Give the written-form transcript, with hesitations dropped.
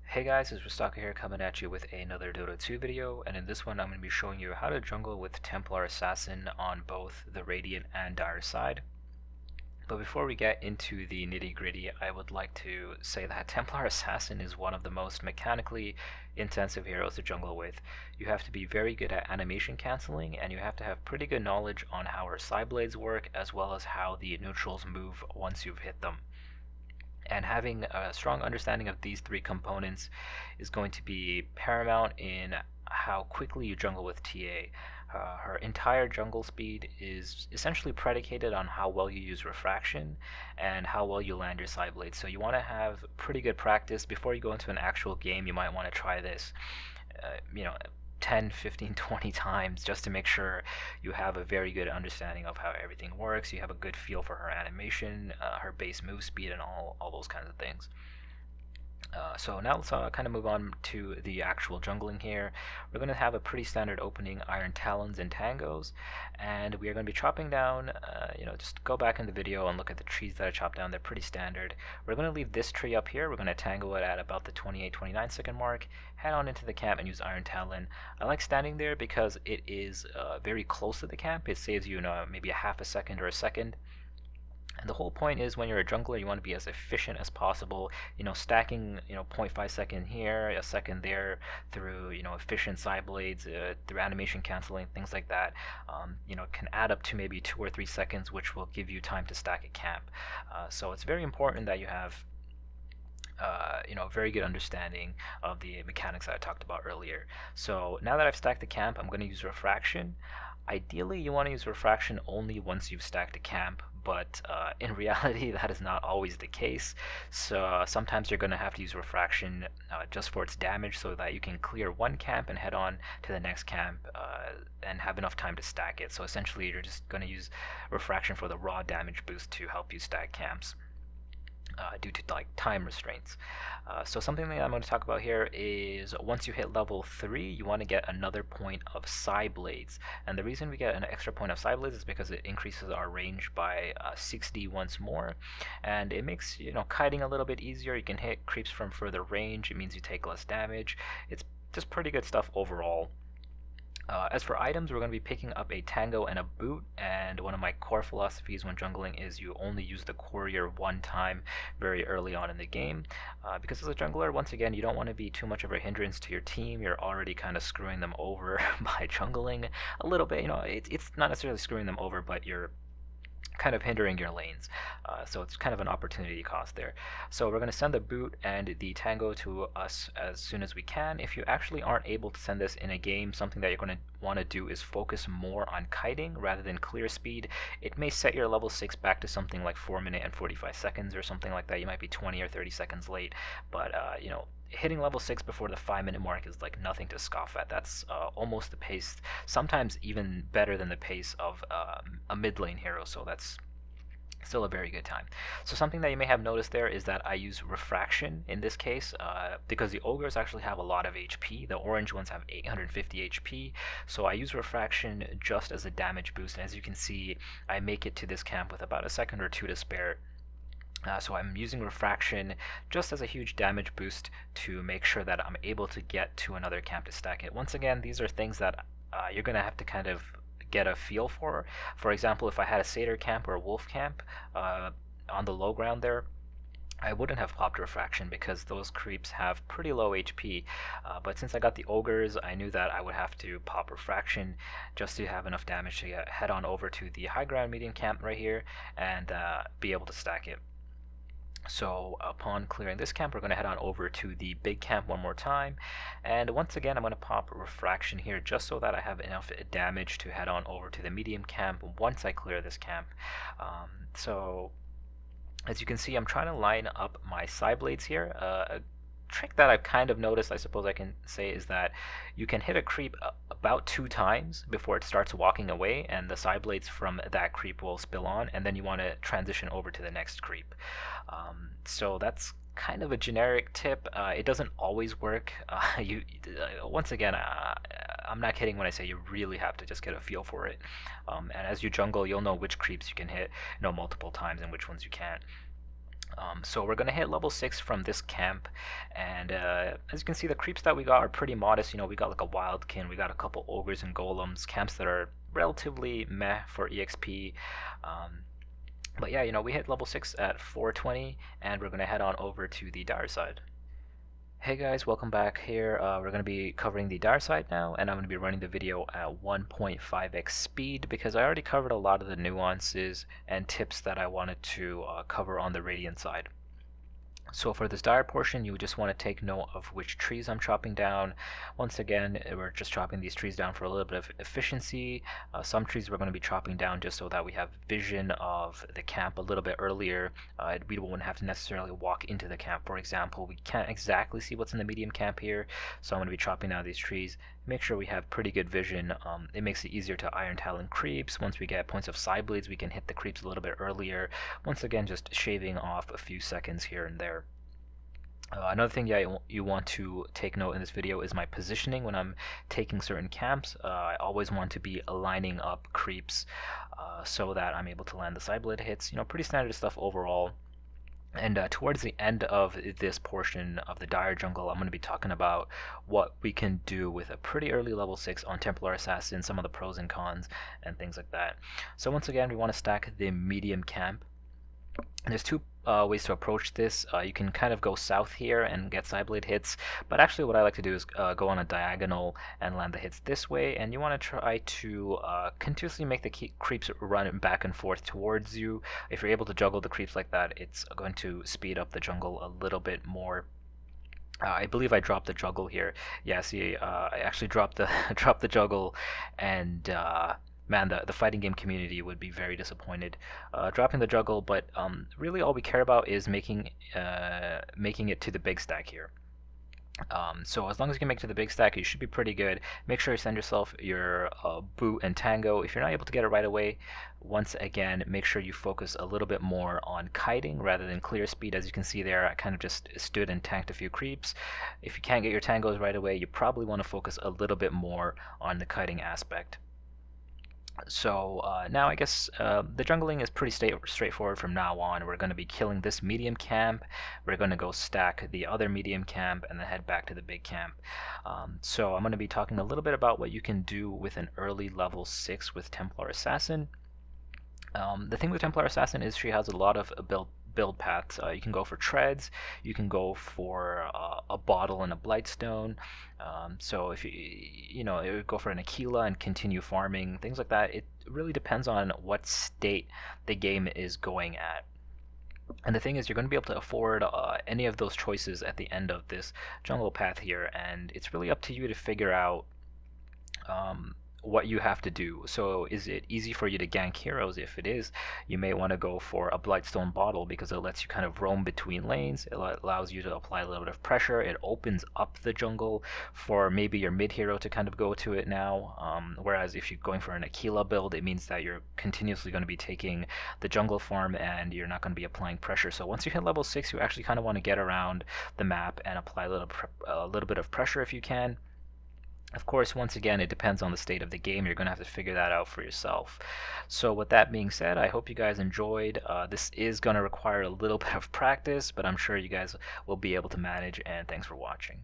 Hey guys, it's restocker here coming at you with another Dota 2 video, and in this one I'm going to be showing you how to jungle with Templar Assassin on both the Radiant and Dire side. But before we get into the nitty gritty, I would like to say that Templar Assassin is one of the most mechanically intensive heroes to jungle with. You have to be very good at animation canceling, and you have to have pretty good knowledge on how her Psi Blades work, as well as how the neutrals move once you've hit them. And having a strong understanding of these three components is going to be paramount in how quickly you jungle with TA. Her entire jungle speed is essentially predicated on how well you use refraction and how well you land your side blades. So you want to have pretty good practice before you go into an actual game. You might want to try this. You know, 10, 15, 20 times just to make sure you have a very good understanding of how everything works. You have a good feel for her animation, her base move speed, and all those kinds of things. So now let's kind of move on to the actual jungling here. We're going to have a pretty standard opening Iron Talons and Tangos, and we are going to be chopping down, just go back in the video and look at the trees that I chopped down. They're pretty standard. We're going to leave this tree up here. We're going to tango it at about the 28-29 second mark, head on into the camp and use Iron Talon. I like standing there because it is very close to the camp. It saves you, maybe a half a second or a second. And the whole point is when you're a jungler, you want to be as efficient as possible, stacking, 0.5 second here, a second there through, efficient side blades, through animation canceling, things like that, can add up to maybe 2 or 3 seconds, which will give you time to stack a camp. So it's very important that you have a very good understanding of the mechanics that I talked about earlier. So now that I've stacked the camp, I'm going to use refraction. Ideally, you want to use refraction only once you've stacked a camp, but in reality, that is not always the case. So sometimes you're going to have to use refraction just for its damage so that you can clear one camp and head on to the next camp and have enough time to stack it. So essentially, you're just going to use refraction for the raw damage boost to help you stack camps. Due to time restraints. So something that I'm going to talk about here is once you hit level 3, you want to get another point of Psi Blades. And the reason we get an extra point of Psi Blades is because it increases our range by 60 once more. And it makes kiting a little bit easier. You can hit creeps from further range. It means you take less damage. It's just pretty good stuff overall. As for items, we're going to be picking up a Tango and a Boot, and one of my core philosophies when jungling is you only use the Courier one time very early on in the game, because as a jungler, once again, you don't want to be too much of a hindrance to your team. You're already kind of screwing them over by jungling a little bit. It's not necessarily screwing them over, but you're kind of hindering your lanes. So it's kind of an opportunity cost there. So we're going to send the Boot and the Tango to us as soon as we can. If you actually aren't able to send this in a game, something that you're going to want to do is focus more on kiting rather than clear speed. It may set your level 6 back to something like 4 minutes and 45 seconds or something like that. You might be 20 or 30 seconds late, but hitting level 6 before the 5-minute mark is like nothing to scoff at. That's almost the pace, sometimes even better than the pace of a mid lane hero, so that's still a very good time. So something that you may have noticed there is that I use refraction in this case because the ogres actually have a lot of HP. The orange ones have 850 HP, so I use refraction just as a damage boost, and as you can see, I make it to this camp with about a second or two to spare. So I'm using refraction just as a huge damage boost to make sure that I'm able to get to another camp to stack it. Once again, these are things that you're going to have to kind of get a feel for. For example, if I had a satyr camp or a wolf camp on the low ground there, I wouldn't have popped refraction because those creeps have pretty low HP, but since I got the ogres, I knew that I would have to pop refraction just to have enough damage to head on over to the high ground medium camp right here and be able to stack it. So upon clearing this camp, we're going to head on over to the big camp one more time, and once again I'm going to pop refraction here just so that I have enough damage to head on over to the medium camp once I clear this camp. So as you can see, I'm trying to line up my Psi Blades here. A trick that I've kind of noticed, I suppose I can say, is that you can hit a creep about 2 times before it starts walking away, and the Psi Blades from that creep will spill on, and then you want to transition over to the next creep. So that's kind of a generic tip. It doesn't always work. Once again, I'm not kidding when I say you really have to just get a feel for it. And as you jungle, you'll know which creeps you can hit, multiple times and which ones you can't. So we're going to hit level 6 from this camp, and as you can see, the creeps that we got are pretty modest. We got like a wildkin, we got a couple ogres and golems, camps that are relatively meh for EXP. But yeah, we hit level 6 at 420, and we're going to head on over to the dire side. Hey guys, welcome back here. We're going to be covering the dire side now, and I'm going to be running the video at 1.5x speed because I already covered a lot of the nuances and tips that I wanted to cover on the Radiant side. So for this dire portion, you just want to take note of which trees I'm chopping down. Once again, we're just chopping these trees down for a little bit of efficiency. Some trees we're going to be chopping down just so that we have vision of the camp a little bit earlier. We won't have to necessarily walk into the camp. For example, we can't exactly see what's in the medium camp here, so I'm going to be chopping down these trees. Make sure we have pretty good vision. It makes it easier to Iron Talon creeps. Once we get points of Psi Blades, we can hit the creeps a little bit earlier. Once again, just shaving off a few seconds here and there. Another thing you want to take note in this video is my positioning when I'm taking certain camps. I always want to be aligning up creeps so that I'm able to land the Psi Blade hits. Pretty standard stuff overall. And towards the end of this portion of the dire jungle, I'm going to be talking about what we can do with a pretty early level 6 on Templar Assassin, some of the pros and cons, and things like that. So once again, we want to stack the medium camp. There's two ways to approach this. You can kind of go south here and get Psi Blade hits, but actually what I like to do is go on a diagonal and land the hits this way, and you want to try to continuously make the creeps run back and forth towards you. If you're able to juggle the creeps like that, it's going to speed up the jungle a little bit more. I believe I dropped the juggle here. Yeah, see, I actually dropped the dropped the juggle, and man, the fighting game community would be very disappointed dropping the juggle, but really all we care about is making it to the big stack here. So as long as you can make it to the big stack, you should be pretty good. Make sure you send yourself your boot and tango. If you're not able to get it right away, once again, make sure you focus a little bit more on kiting rather than clear speed. As you can see there, I kind of just stood and tanked a few creeps. If you can't get your tangos right away, you probably want to focus a little bit more on the kiting aspect. So now I guess the jungling is pretty straightforward from now on. We're going to be killing this medium camp, we're going to go stack the other medium camp, and then head back to the big camp. So I'm going to be talking a little bit about what you can do with an early level 6 with Templar Assassin. The thing with Templar Assassin is she has a lot of build paths. You can go for treads, you can go for a bottle and a blightstone. So if you go for an Aquila and continue farming, things like that. It really depends on what state the game is going at. And the thing is, you're going to be able to afford any of those choices at the end of this jungle path here, and it's really up to you to figure out what you have to do. So is it easy for you to gank heroes? If it is, you may want to go for a Blightstone bottle because it lets you kind of roam between lanes. It allows you to apply a little bit of pressure. It opens up the jungle for maybe your mid hero to kind of go to it now. Whereas if you're going for an Aquila build, it means that you're continuously going to be taking the jungle farm and you're not going to be applying pressure. So once you hit level 6, you actually kind of want to get around the map and apply a little bit of pressure if you can. Of course, once again, it depends on the state of the game. You're going to have to figure that out for yourself. So with that being said, I hope you guys enjoyed. This is going to require a little bit of practice, but I'm sure you guys will be able to manage, and thanks for watching.